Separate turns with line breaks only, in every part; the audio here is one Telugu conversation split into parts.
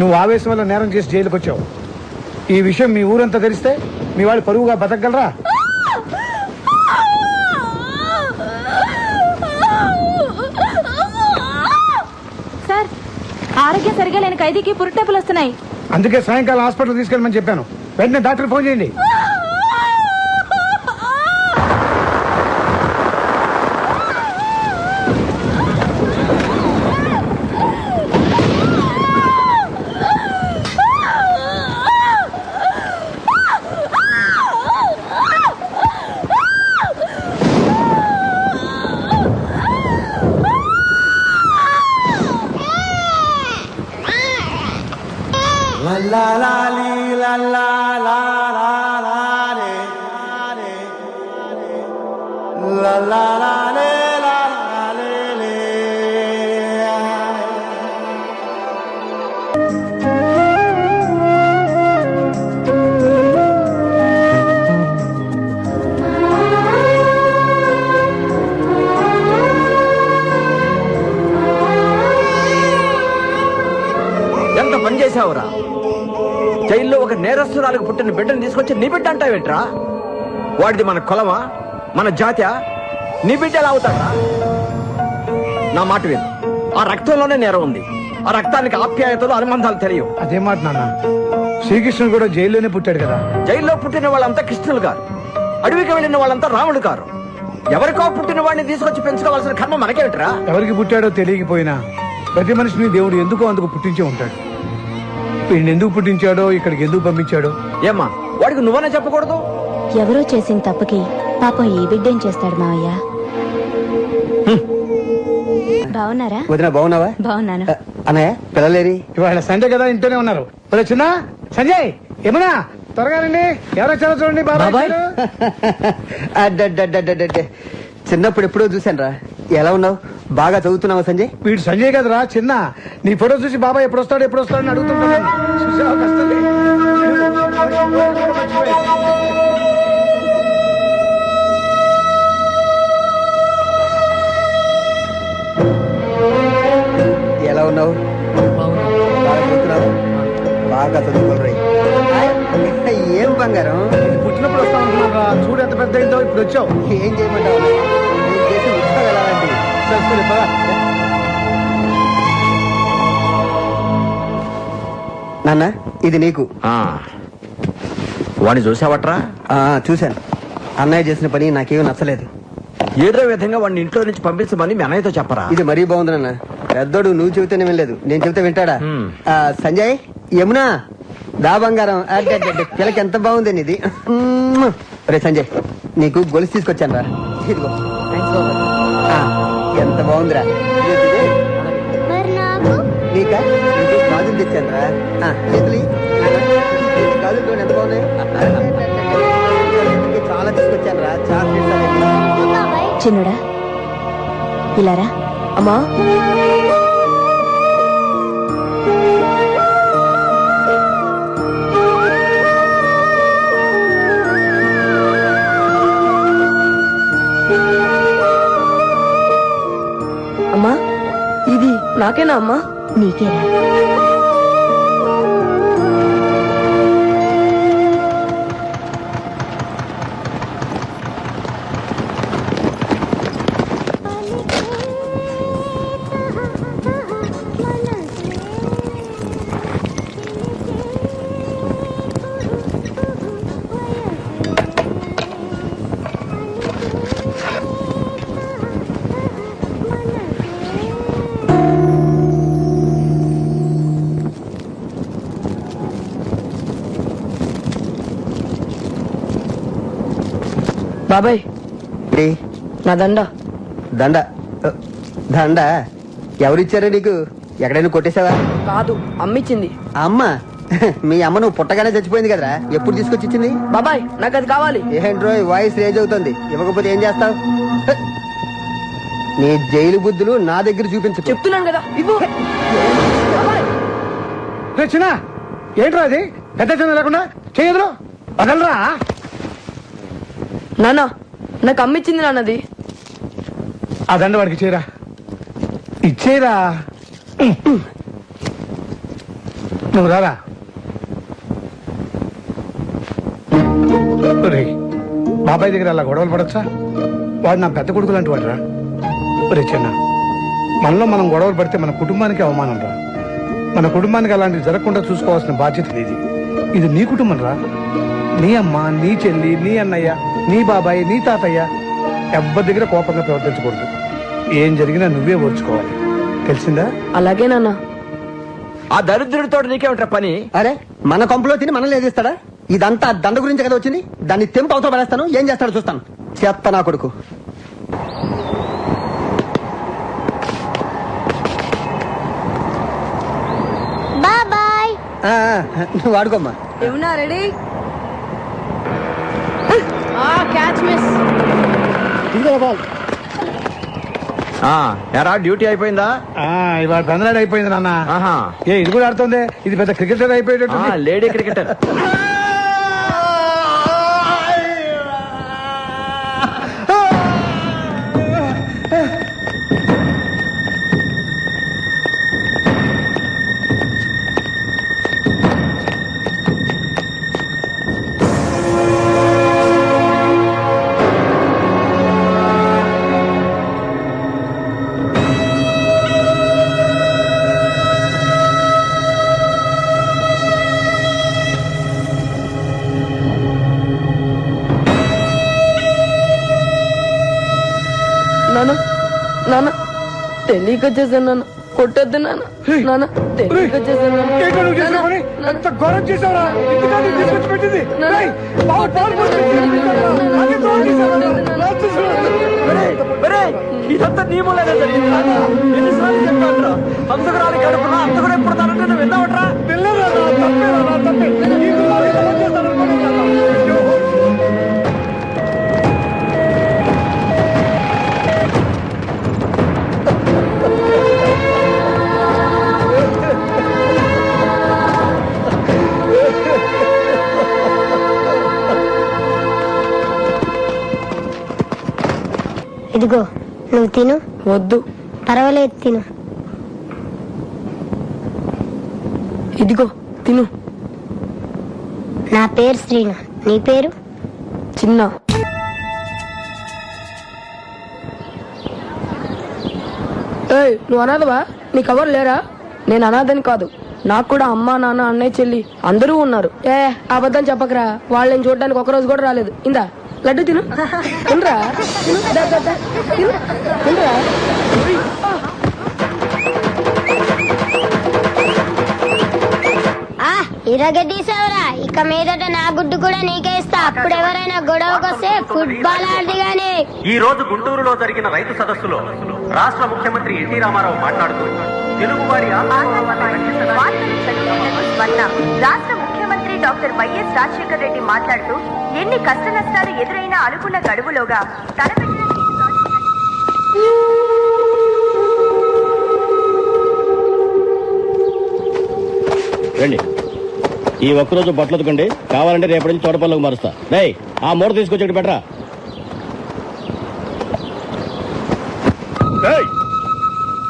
నువ్వు ఆవేశం వల్ల నేరం చేసి జైలుకి వచ్చావు. ఈ విషయం మీ ఊరంతా తెలిస్తే మీ వాళ్ళు పరువుగా బతకగలరా?
సార్, ఆరోగ్యం సరిగా లేని ఖైదీకి పురుటేపులు వస్తున్నాయి.
అందుకే సాయంకాలం హాస్పిటల్ తీసుకెళ్ళమని చెప్పాను. వెంటనే డాక్టర్ ఫోన్ చేయండి.
La la li la la la la la le la la la le la la le le.
ఎంత పని చేసావురా? జైల్లో ఒక నేరస్తురాలకు పుట్టిన బిడ్డను తీసుకొచ్చి నీ బిడ్డ అంటావేంట్రా? వాడిది మన కులమా, మన జాత్యా? నీ బిడ్డ ఎలా అవుతాడా? నా మాట విను, ఆ రక్తంలోనే నేరం ఉంది. ఆ రక్తానికి ఆప్యాయతలు అనుబంధాలు తెలియవు.
అదే మాట నాన్న, శ్రీకృష్ణుడు కూడా జైల్లోనే పుట్టాడు కదా.
జైల్లో పుట్టిన వాళ్ళంతా కృష్ణులు గారు, అడవికి వెళ్ళిన వాళ్ళంతా రాముడు గారు. ఎవరికో పుట్టిన వాడిని తీసుకొచ్చి పెంచుకోవాల్సిన కర్మ మనకేమిట్రా?
ఎవరికి పుట్టాడో తెలియకపోయినా ప్రతి మనిషిని దేవుడు ఎందుకో అందుకు పుట్టించే ఉంటాడు. వీడిని ఎందుకు పుట్టించాడో, ఇక్కడికి ఎందుకు పంపించాడో
ఏమ్మా వాడికి నువ్వనే చెప్పకూడదు?
ఎవరో చేసిన తప్పుకి పాపం ఈ బిడ్డేం చేస్తాడు మావయ్య? బాగున్నారా?
వదిన బాగున్నావా?
బాగున్నాను.
అన్నయ్య పిల్లలేరి?
ఇవాళ సండే కదా, ఇంట్లోనే ఉన్నారు. చిన్న సంజయ్, ఏమన్నా త్వరగా రండి. ఎవరో వచ్చారో చూడండి. బాబాయ్
చిన్నప్పుడు ఎప్పుడో చూశాను రా. ఎలా ఉన్నావు? బాగా చదువుతున్నావా సంజయ్?
వీడు సంజయ్ కదరా చిన్న. నీ ఫోటో చూసి బాబాయ్ ఎప్పుడు వస్తాడు అని అడుగుతుంటాను. చూసావా కష్టం?
ఎలా ఉన్నావు? బాగా చదువుతున్నావు? బాగా చదువుకోరు. ఏం బంగారం,
పుట్టినప్పుడు వస్తా ఉంటున్నారా? చూడు ఎంత పెద్ద అయిందో. ఇప్పుడు వచ్చావు.
ఏం చేయమంటావు? నేను చేసి ఉత్సాహం వెళ్ళాలండి. నాన్న ఇది నీకు.
వాడిని చూసావట్రా?
చూశాను. అన్నయ్య చేసిన పని నాకేమీ నచ్చలేదు.
ఏదో విధంగా వాడిని ఇంట్లో నుంచి పంపించమని మీ అన్నయ్యతో చెప్పరా?
ఇది మరీ బాగుంది నాన్న. పెద్దోడు నువ్వు చెబితేనే వినలేదు, నేను చెబితే వింటాడా? సంజయ్, యమునా దా బంగారం. పిల్లకి ఎంత బాగుంది ఇది. రే సంజయ్, నీకు గొలుసు తీసుకొచ్చాను రా. ఇదిగో. ఎంత బాగుందిరా. నీకా? నీకు గాజులు తెచ్చాను రా. గాజులు చూడండి ఎంత బాగున్నాయి. చాలా తీసుకొచ్చాను రా.
చిన్నుడా ఇలారా. అమ్మా
అమ్మా ఇది నాకేనా అమ్మా?
నీకేరా.
బాబాయ్ నా దండ.
దండ? దండ ఎవరిచ్చారా నీకు? ఎక్కడైనా కొట్టేశావా?
కాదు, అమ్మిచ్చింది.
అమ్మ? మీ అమ్మ నువ్వు పుట్టగానే చచ్చిపోయింది కదరా. ఎప్పుడు తీసుకొచ్చి ఇచ్చింది?
బాబాయ్ నాకు అది కావాలి.
ఏంట్రో వాయిస్ రేజ్ అవుతుంది. ఇవ్వకపోతే ఏం చేస్తావు? నీ జైలు బుద్ధులు నా దగ్గర చూపించు.
చెప్తున్నాను కదా, ఇవ్వు.
చిన్న ఏంట్రా అది? పెద్ద చిన్న లేకుండా చేయదురు వదలరా.
నాన్న నాకు అమ్మిచ్చింది నాన్నది.
ఆ దండ వాడికి ఇచ్చేరా. ఇచ్చేరా. నువ్వు రారా. ఒరేయ్, బాబాయ్ దగ్గర అలా గొడవలు పడచ్చా? వాడు నా పెద్ద కొడుకు లాంటి వాడు రా. ఒరే చిన్న, మనలో మనం గొడవలు పడితే మన కుటుంబానికి అవమానం రా. మన కుటుంబానికి అలాంటివి జరగకుండా చూసుకోవాల్సిన బాధ్యత నీది. ఇది నీ కుటుంబం రా. నీ అమ్మ, నీ చెల్లి, నీ అన్నయ్య, నీ బాబాయ్, నీ తాతయ్య ఎవ్వరి దగ్గర కోపంగా ప్రవర్తించకూడదు. ఏం జరిగినా నువ్వే ఓర్చుకోవాలి, తెలిసిందా?
అలాగే నాన్న.
ఆ దరిద్రుడితో నీకేమిట్రా పని?
అరే, మన కొంపలో తిని మనం లేదిస్తాడా? ఇదంతా దండ గురించి కదా వచ్చింది. దాన్ని తెంపు అవతల పడేస్తాను. ఏం చేస్తాడో చూస్తాను. చెత్త నా కొడుకు.
బాయ్.
నువ్వు ఆడుకోమ్మా.
ఏమన్నా రెడీ? Catch miss.
ఎరా డ్యూటీ అయిపోయిందా?
ఇవాళ పెందలాడి అయిపోయింది నాన్న.
ఆహా.
ఇది కూడా ఆడుతుంది. ఇది పెద్ద క్రికెటర్ అయిపోయేటట్టు.
Lady cricketer.
నాన్న నాన్న తెలియక చేశాను నాన్న. కొట్టొద్దు నాన్న. నాన్న తెలియక చేశాను
ఏంటో నువ్వు చేసిన పని? ఎంత ఘోరం చేశావురా? ఇంతగా నువ్వు తీసుకొచ్చి పెట్టింది. రేయ్, బావ పాలు పోసి పెట్టింది. అదే ఘోరం చేశావురా?
ఇదంతా నీ మూలంగా జరిగిందిరా. ఎన్నిసార్లు చెప్పానురా, అందుకురాలి కడుపున అందుకునే పుడతానంటే నువ్వు విన్నావట్రా?
పిల్లరా, తప్పేరా, తప్పే. ఈ దుర్మార్గం ఎలా చేస్తాడనుకోలేదు.
ఇదిగో నువ్వు తిను.
వద్దు.
పర్వాలేదు, తిను.
ఇదిగో తిను.
నా పేరు శ్రీను. నీ పేరు?
చిన్న. ఏయ్, నువ్వు అనాథవా? నీ కవర్ లేరా? నేను అనాథని కాదు. నాకు కూడా అమ్మా, నాన్న, అన్నయ్య, చెల్లి అందరూ ఉన్నారు. అబద్ధం చెప్పకరా. వాళ్ళని చూడడానికి ఒక రోజు కూడా రాలేదు. ఇందా లడ్డు తిను. తినరా. తినరా.
ఇరగదీసావురా. ఇక మీదట నా గుడ్డు కూడా నీకే ఇస్తా. అప్పుడు ఎవరైనా గొడవకొస్తే ఫుట్బాల్ ఆడది గాని.
ఈ రోజు గుంటూరులో జరిగిన రైతు సదస్సులో రాష్ట్ర ముఖ్యమంత్రి ఎన్టీ రామారావు మాట్లాడుతూ తెలుగువారి
రాష్ట్ర ముఖ్యమంత్రి డాక్టర్ వైఎస్ రాజశేఖర రెడ్డి మాట్లాడుతూ ఎన్ని కష్ట నష్టాలు ఎదురైనా అనుకున్న గడువులోగా తన
రండి. ఈ ఒక్కరోజు బట్టలు ఉతకండి. కావాలంటే రేపటి నుంచి తోటపల్లకు మారుస్తా. రేయ్, ఆ మూట తీసుకొచ్చి బెటరా.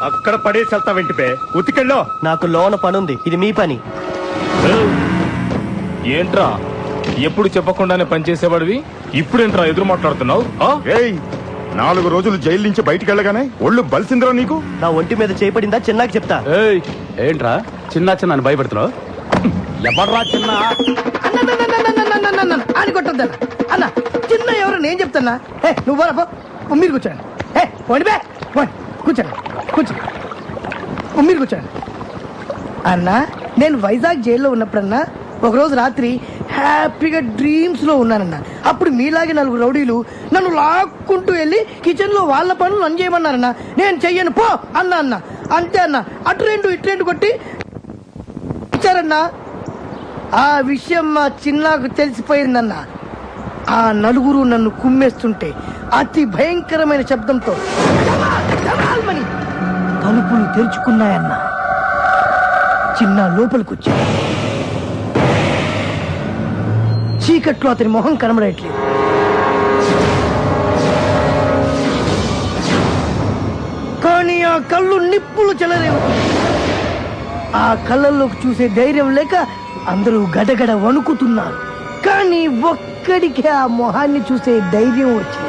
అక్కడ పడేసి వెళ్తా వెంటిపే ఉతికెళ్ళో.
నాకు లోన పనుంది. ఇది మీ పని.
ఏంట్రా ఎప్పుడు చెప్పకుండానే పనిచేసేవాడివి ఇప్పుడేంట్రా ఎదురు మాట్లాడుతున్నావు?
4 రోజులు జైలు నుంచి బయటికి వెళ్ళగానే ఒళ్ళు బలిసిందిరా నీకు.
నా ఒంటి మీద చేపడిందా చిన్నాకి చెప్తా.
ఏంట్రా చిన్న చిన్న భయపెడుతున్నావు?
ఎవడ్రా చిన్న?
అని కొట్టద్దా అన్న. చిన్న ఎవరు నేను చెప్తున్నా. నువ్వు మీరు కూర్చోండి. కూర్చోండి మీరు కూర్చోండి అన్నా. నేను వైజాగ్ జైల్లో ఉన్నప్పుడన్నా ఒకరోజు రాత్రి హ్యాపీగా డ్రీమ్స్ లో ఉన్నానన్నా. అప్పుడు మీలాగే 4 రౌడీలు నన్ను లాక్కుంటూ వెళ్ళి కిచెన్ లో వాళ్ళ పనులు నన్ను చేయమన్నారన్నా. నేను చెయ్యను పో అన్నా. అంతే అన్న. అటు రెండు కొట్టి ఇచ్చారన్నా. ఆ విషయం మా చిన్నాకు తెలిసిపోయిందన్నా. ఆ 4 నన్ను కుమ్మేస్తుంటే అతి భయంకరమైన శబ్దంతో తలుపులు తెరుచుకున్నాయన్నా. చిన్న లోపలికొచ్చా. చీకట్లో అతని మొహం కనబడట్లేదు. కానీ ఆ కళ్ళు నిప్పులు చెలరేవు. ఆ కళ్ళల్లోకి చూసే ధైర్యం లేక అందరూ గడగడ వణుకుతున్నారు. కానీ ఒక్కడికి ఆ మొహాన్ని చూసే ధైర్యం వచ్చింది.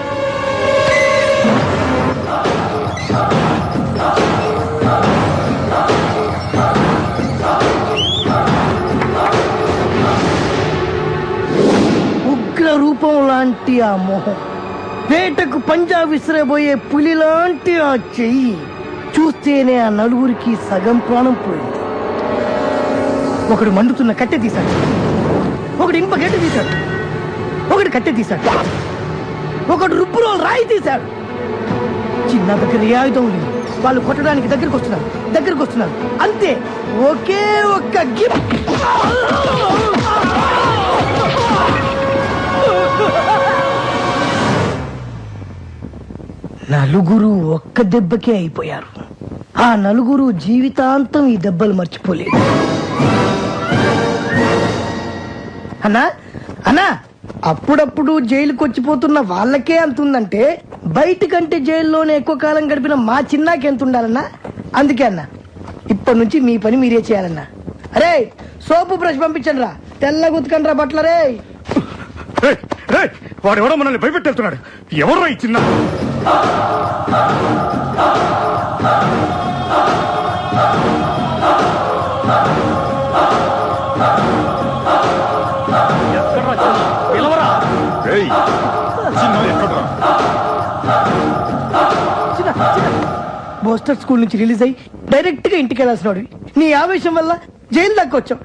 ఉగ్ర రూపం లాంటి ఆ మొహం, వేటకు పంజా విసిరబోయే పులి లాంటి ఆ చెయ్యి చూస్తేనే ఆ నలుగురికి సగం ప్రాణం పోయింది. ఒకడు మండుతున్న కట్టె తీశాడు, ఒకడు ఇంప గడ్డ తీశాడు, ఒకడు కట్టె తీశాడు, ఒకడు రుబ్బులో రాయి తీశాడు. చిన్న దగ్గర ఏ ఆయుధం లేదు. వాళ్ళు కొట్టడానికి దగ్గరకు వస్తున్నారు. అంతే, ఒకే ఒక్క గిఫ్ట్. నలుగురు ఒక్క దెబ్బకే అయిపోయారు. ఆ నలుగురు జీవితాంతం ఈ దెబ్బలు మర్చిపోలేదు. అన్నా అప్పుడప్పుడు జైలుకి వచ్చిపోతున్న వాళ్ళకే అంతుందంటే బయటకంటే జైల్లోనే ఎక్కువ కాలం గడిపిన మా చిన్నాకి ఎంత ఉండాలన్నా. అందుకే అన్నా, ఇప్పటి నుంచి మీ పని మీరే చేయాలన్నా. అరే సోపు బ్రష్ పంపించండి రా, తెల్లగా ఉతకండి రా బట్టలరే.
వాడు ఎవడో మనల్ని భయపెట్టేస్తున్నాడు. ఎవరో ఈ చిన్న
బోస్టర్ స్కూల్ నుంచి రిలీజ్ అయ్యి డైరెక్ట్ గా ఇంటికి వెళ్ళాల్సినాడు. నీ ఆవేశం వల్ల జైలు దాకా వచ్చాం.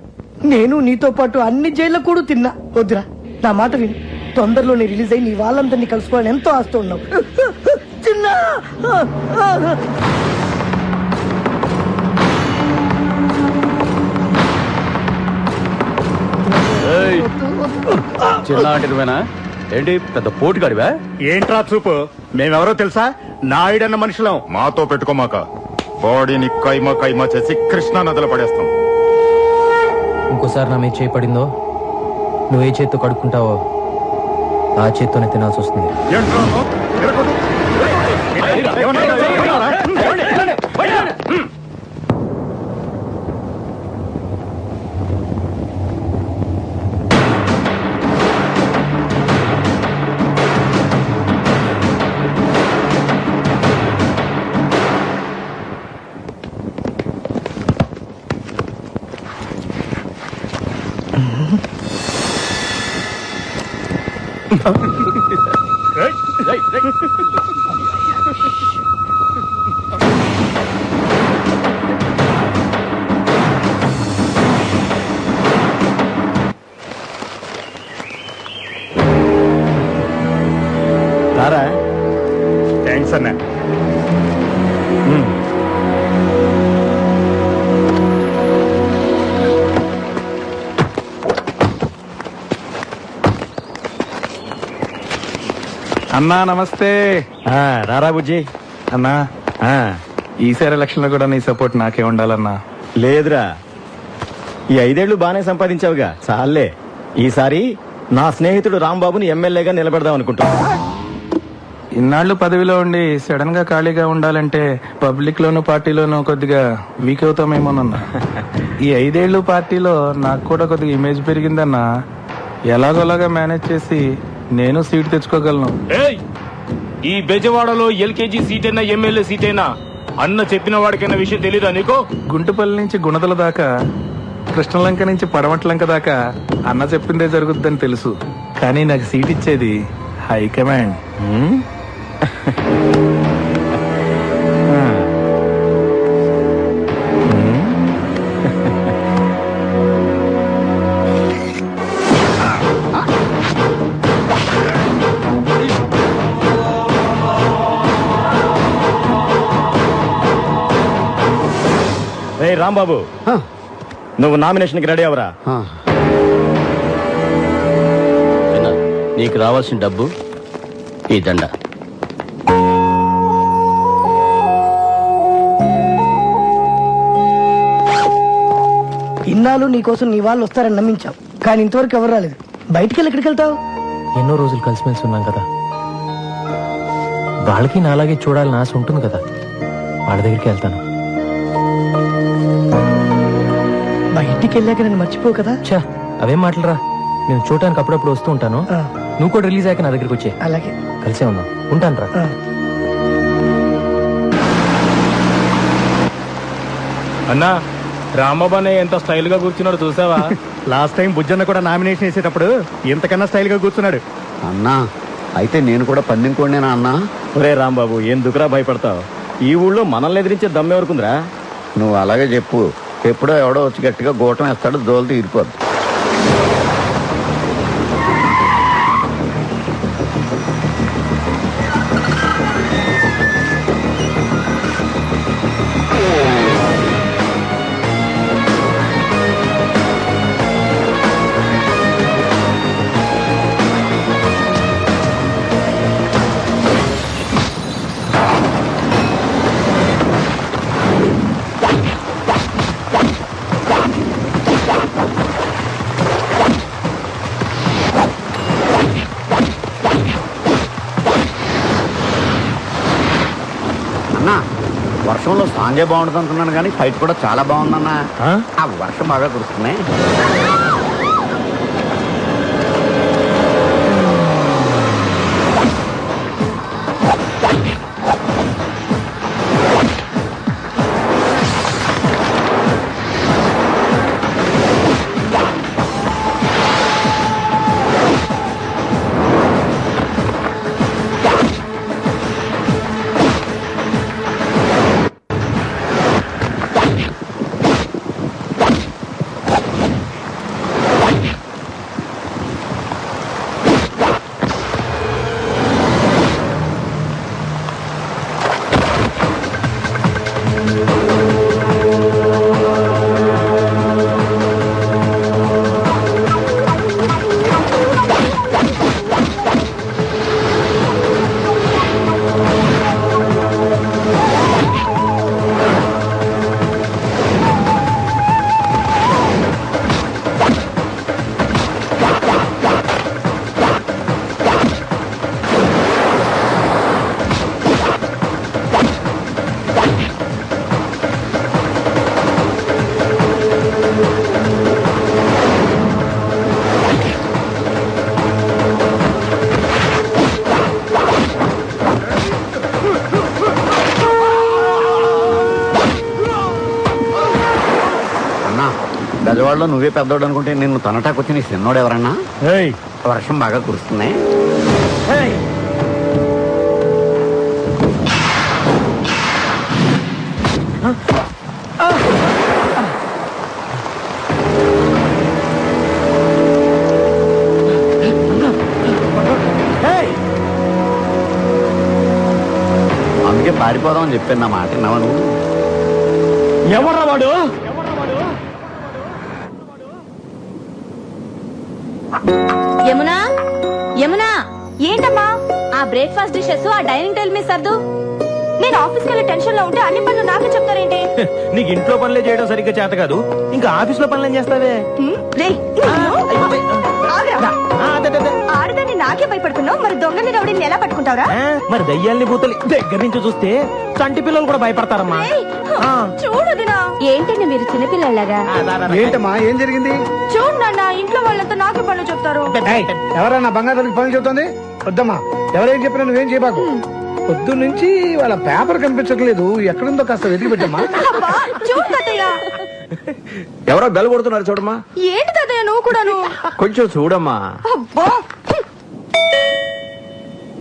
నేను నీతో పాటు అన్ని జైల్లో కూడా తిన్నా. వద్దురా, నా మాట విని తొందరలోనే రిలీజ్ అయ్యి నీ వాళ్ళందరినీ కలుసుకోవాలని ఎంతో ఆస్తూ ఉన్నావు. చిన్న
చిన్న అంటే నువ్వేనా? ఏంటి పెద్ద పోటుగాడివా?
ఏంట్రా చూపు? మేమెవరో తెలుసా? నాయుడన్న మనుషులం.
మాతో పెట్టుకోమాక, బాడీని కైమా చేసి కృష్ణా నదిలో పడేస్తాం.
ఇంకోసారి నా మీద చేయి పడిందో, నువ్వు ఏ చేత్తో కడుక్కుంటావో ఆ చేత్తోనే తినాల్సి వస్తుంది.
థ్యాంక్స్ అన్నా.
అన్నా నమస్తే.
రారా బుజ్జి.
అన్నా ఈసారి ఎలక్షన్ లో కూడా నీ సపోర్ట్ నాకే ఉండాలన్నా.
లేదురా, ఈ 5 ఏళ్లు బానే సంపాదించావుగా, చాలే. ఈసారి నా స్నేహితుడు రాంబాబుని ఎమ్మెల్యేగా నిలబెడదాం అనుకుంటున్నా.
ఇన్నాళ్లు పదవిలో ఉండి సడన్ గా ఖాళీగా ఉండాలంటే పబ్లిక్ లోను పార్టీలోనూ కొద్దిగా వీక్ అవుతామేమోనన్నా. ఈ 5 ఏళ్లు పార్టీలో నాకు కూడా కొద్దిగా ఇమేజ్ పెరిగిందన్నా. ఎలాగోలాగా మేనేజ్ చేసి నేను సీట్ తెచ్చుకోగలను.
ఈ బెజవాడలో ఎల్కేజీ సీట్ అయినా ఎమ్మెల్యే సీట్ అయినా అన్న చెప్పిన వాడికైనా విషయం తెలీదా నీకు?
గుంటుపల్లి నుంచి గుణదల దాకా, కృష్ణలంక నుంచి పడమట్లంక దాకా అన్న చెప్పిందే జరుగుద్దని తెలుసు. కానీ నాకు సీట్ ఇచ్చేది హైకమాండ్.
రాంబాబు, నువ్వు నామినేషన్ కి రెడీ అవరా?
నీకు రావాల్సిన డబ్బు ఈ దండ.
ఇన్నాళ్ళు నీకోసం నీ వాళ్ళు వస్తారని నమ్మించాం, కానీ ఇంతవరకు ఎవరు రాలేదు. బయటికి వెళ్ళి ఎక్కడికి వెళ్తావు?
ఎన్నో రోజులు కలిసిమెలిసి ఉన్నాం కదా, వాళ్ళకి నాలాగే చూడాలని ఆశ ఉంటుంది కదా, వాళ్ళ దగ్గరికి వెళ్తాను.
బయటికి వెళ్ళాక నేను మర్చిపోవు కదా.
ఛా, అవేం మాటలరా. నేను చూడటానికి అప్పుడప్పుడు వస్తూ ఉంటాను. నువ్వు కూడా రిలీజ్ అయ్యాక నా దగ్గరికి వచ్చే.
అలాగే,
కలిసే ఉందాం. ఉంటాను రా.
అన్నా, రాంబాబు అనే ఎంత స్టైల్ గా కూర్చున్నాడు చూసావా?
లాస్ట్ టైం బుజ్జన్న కూడా నామినేషన్ వేసేటప్పుడు ఇంతకన్నా స్టైల్ గా కూర్చున్నాడు.
అన్నా అయితే నేను కూడా పందెం కోడినేనా అన్నా? ఒరే రాంబాబు, ఎందుకురా భయపడతావు? ఈ ఊళ్ళో మనల్ని ఎదిరించే దమ్మెవరకుందిరా? నువ్వు అలాగే చెప్పు. ఎప్పుడో ఎవడో వచ్చి గట్టిగా గోటం వేస్తాడు, దోలు తీరిపోద్దు. వర్షంలో సాంగే బాగుంటుంది అనుకున్నాను కానీ ఫైట్ కూడా చాలా బాగుందన్నా. ఆ వర్షం బాగా కురుస్తున్నాయి. గజవాడలో నువ్వే పెద్దోడు అనుకుంటే నిన్ను తనటాకొచ్చి నీ చిన్నోడు ఎవరన్నా? వర్షం బాగా కురుస్తుంది. అందుకే పారిపోదామని చెప్పాను. నా మాట విన్నావా నువ్వు?
ఎవర్రా వాడు?
యమునా, యమునా, ఏంటమ్మా ఆ బ్రేక్ఫాస్ట్ డిషెస్ ఆ డైనింగ్ టేబుల్ మీద సర్దు. నేను ఆఫీస్కి వెళ్ళే టెన్షన్ లో ఉంటే అన్ని పనులు నాకే చెప్తారేంటి?
నీకు ఇంట్లో పనులే చేయడం సరిగ్గా చేత కాదు, ఇంకా ఆఫీస్ లో పనులు ఏం చేస్తావే?
ఆడదాన్ని నాకే భయపడుతున్నావు, మరి దొంగని రౌడీని ఎలా పట్టుకుంటావురా?
మరి దయ్యాల్ని భూతలు దగ్గర నుంచి చూస్తే చంటి పిల్లలు కూడా భయపడతారమ్మా.
చూడదునా ఏంటండి మీరు చిన్నపిల్లలాగా?
ఏంటమ్మా, ఏం జరిగింది?
చూడు నాన్న, ఇంట్లో వాళ్ళంతా నాకే పనులు చెప్తారు.
ఎవరన్నా బంగారానికి పనులు చెబుతుంది? వద్దమ్మా, ఎవరేం చెప్పినా నువ్వేం చేయబాకు. పొద్దు నుంచి వాళ్ళ పేపర్ కనిపించట్లేదు, ఎక్కడుందో కాస్త వెతికి పెట్టమ్మా.
చూడు తాతయ్య,
ఎవరో బెల్ కొడుతున్నారు చూడమ్మా.
ఏంటి తాతయ్య నువ్వు కూడాను?
కొంచెం చూడమ్మా.
అబ్బా